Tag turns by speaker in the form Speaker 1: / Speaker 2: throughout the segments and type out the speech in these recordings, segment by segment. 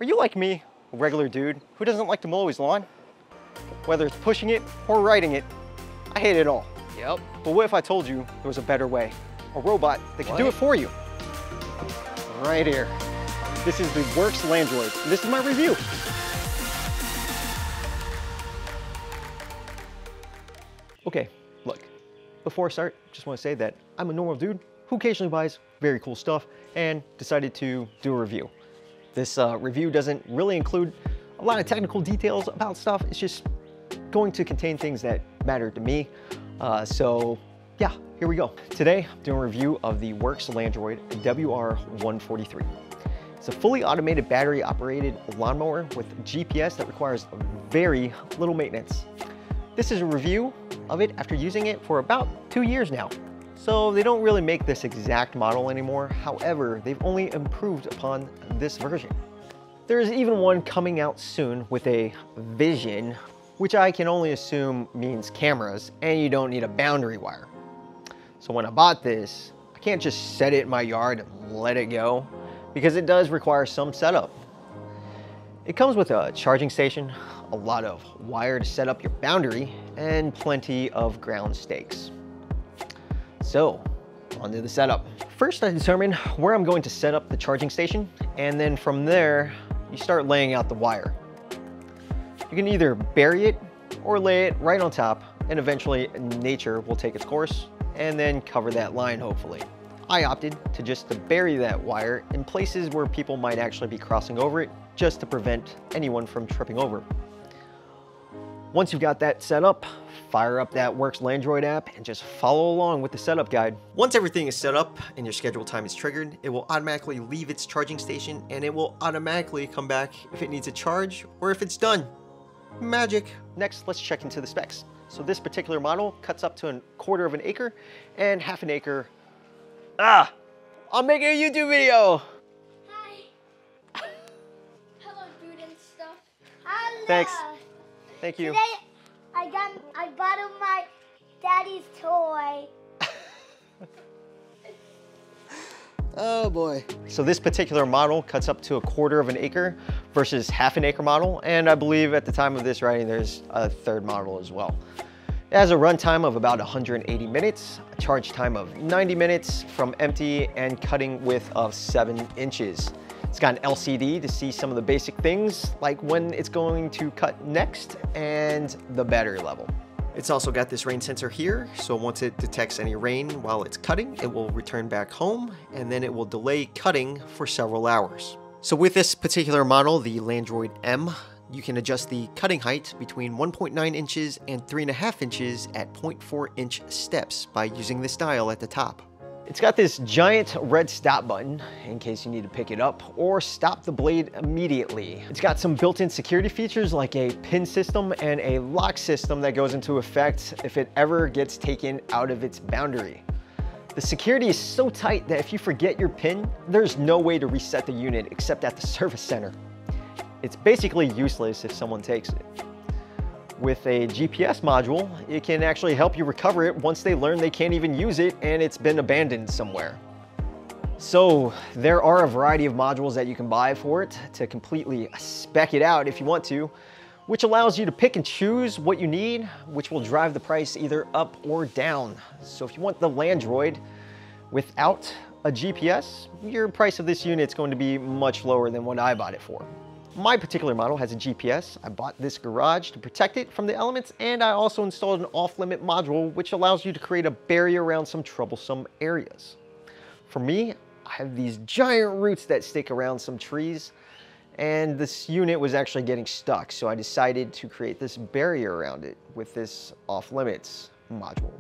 Speaker 1: Are you like me, a regular dude who doesn't like to mow his lawn? Whether it's pushing it or riding it, I hate it all.
Speaker 2: Yep.
Speaker 1: But what if I told you there was a better way? A robot that can do it for you. Right here. This is the Worx Landroid. This is my review. Okay, look, before I start, just want to say that I'm a normal dude who occasionally buys very cool stuff and decided to do a review. This review doesn't really include a lot of technical details about stuff. It's just going to contain things that matter to me. So yeah, here we go. Today, I'm doing a review of the Worx Landroid WR143. It's a fully automated battery operated lawnmower with GPS that requires very little maintenance. This is a review of it after using it for about 2 years now. So they don't really make this exact model anymore. However, they've only improved upon this version. There is even one coming out soon with a vision, which I can only assume means cameras, and you don't need a boundary wire. So when I bought this, I can't just set it in my yard and let it go, because it does require some setup. It comes with a charging station, a lot of wire to set up your boundary, and plenty of ground stakes. So, onto the setup. First, I determine where I'm going to set up the charging station, and then from there, you start laying out the wire. You can either bury it or lay it right on top, and eventually nature will take its course and then cover that line, hopefully. I opted to just bury that wire in places where people might actually be crossing over it, just to prevent anyone from tripping over. Once you've got that set up, fire up that Worx Landroid app and just follow along with the setup guide. Once everything is set up and your scheduled time is triggered, it will automatically leave its charging station and it will automatically come back if it needs a charge or if it's done. Magic. Next, let's check into the specs. So this particular model cuts up to 1/4 of an acre and 1/2 acre. I'm making a YouTube video.
Speaker 3: Hi. Hello, dude and stuff. Hello.
Speaker 1: Thanks. Thank you.
Speaker 3: Today, I bought him my daddy's toy.
Speaker 1: Oh boy. So this particular model cuts up to 1/4 of an acre versus 1/2 an acre model. And I believe at the time of this writing, there's a 3rd model as well. It has a runtime of about 180 minutes, a charge time of 90 minutes from empty, and cutting width of 7 inches. It's got an LCD to see some of the basic things, like when it's going to cut next and the battery level. It's also got this rain sensor here, so once it detects any rain while it's cutting, it will return back home, and then it will delay cutting for several hours. So with this particular model, the Landroid M, you can adjust the cutting height between 1.9 inches and 3.5 inches at 0.4 inch steps by using this dial at the top. It's got this giant red stop button in case you need to pick it up or stop the blade immediately. It's got some built-in security features like a pin system and a lock system that goes into effect if it ever gets taken out of its boundary. The security is so tight that if you forget your pin, there's no way to reset the unit except at the service center. It's basically useless if someone takes it. With a GPS module, it can actually help you recover it once they learn they can't even use it and it's been abandoned somewhere. So there are a variety of modules that you can buy for it to completely spec it out if you want to, which allows you to pick and choose what you need, which will drive the price either up or down. So if you want the Landroid without a GPS, your price of this unit is going to be much lower than what I bought it for. My particular model has a GPS. I bought this garage to protect it from the elements, and I also installed an off-limit module which allows you to create a barrier around some troublesome areas. For me, I have these giant roots that stick around some trees, and this unit was actually getting stuck, so I decided to create this barrier around it with this off-limits module.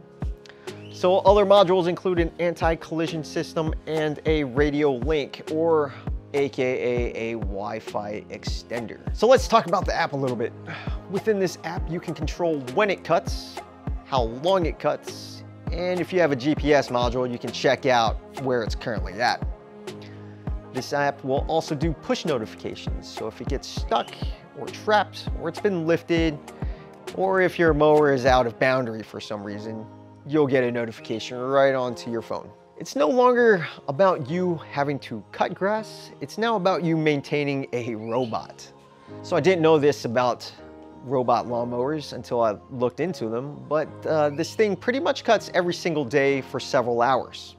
Speaker 1: So other modules include an anti-collision system and a radio link, or aka a Wi-Fi extender. So let's talk about the app a little bit. Within this app, you can control when it cuts, how long it cuts, and if you have a GPS module, you can check out where it's currently at. This app will also do push notifications, so if it gets stuck or trapped, or it's been lifted, or if your mower is out of boundary for some reason, you'll get a notification right onto your phone. It's no longer about you having to cut grass, it's now about you maintaining a robot. So I didn't know this about robot lawnmowers until I looked into them, but this thing pretty much cuts every single day for several hours.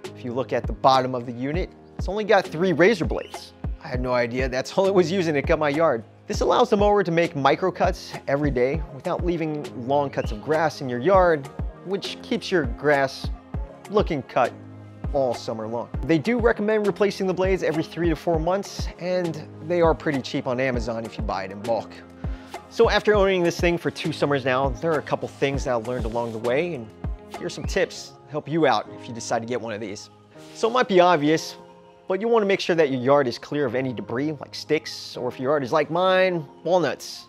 Speaker 1: If you look at the bottom of the unit, it's only got 3 razor blades. I had no idea that's all it was using to cut my yard. This allows the mower to make micro cuts every day without leaving long cuts of grass in your yard, which keeps your grass looking cut all summer long. They do recommend replacing the blades every 3 to 4 months, and they are pretty cheap on Amazon if you buy it in bulk. So after owning this thing for 2 summers now, there are a couple things that I learned along the way, and here's some tips to help you out if you decide to get one of these. So it might be obvious, but you want to make sure that your yard is clear of any debris like sticks, or if your yard is like mine, walnuts.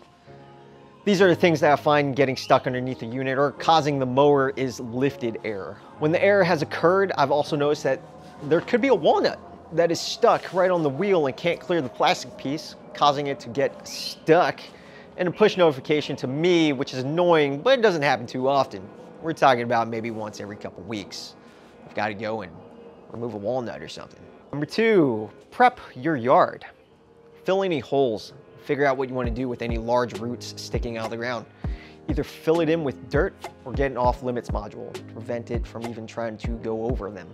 Speaker 1: These are the things that I find getting stuck underneath the unit or causing the mower is lifted air. When the error has occurred, I've also noticed that there could be a walnut that is stuck right on the wheel and can't clear the plastic piece, causing it to get stuck and a push notification to me, which is annoying, but it doesn't happen too often. We're talking about maybe once every couple weeks. I've got to go and remove a walnut or something. Number 2, prep your yard. Fill any holes. Figure out what you want to do with any large roots sticking out of the ground. Either fill it in with dirt or get an off-limits module to prevent it from even trying to go over them.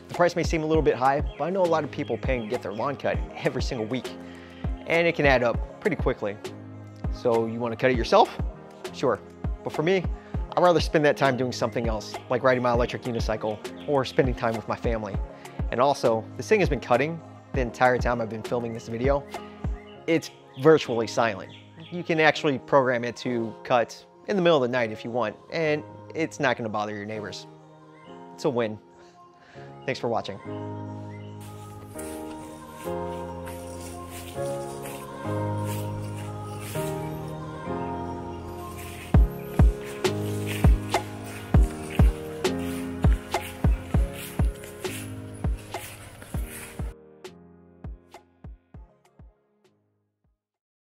Speaker 1: The price may seem a little bit high, but I know a lot of people paying to get their lawn cut every single week, and it can add up pretty quickly. So you want to cut it yourself? Sure. But for me, I'd rather spend that time doing something else, like riding my electric unicycle or spending time with my family. And also, this thing has been cutting the entire time I've been filming this video. It's virtually silent. You can actually program it to cut in the middle of the night if you want, and it's not going to bother your neighbors. It's a win. Thanks for watching.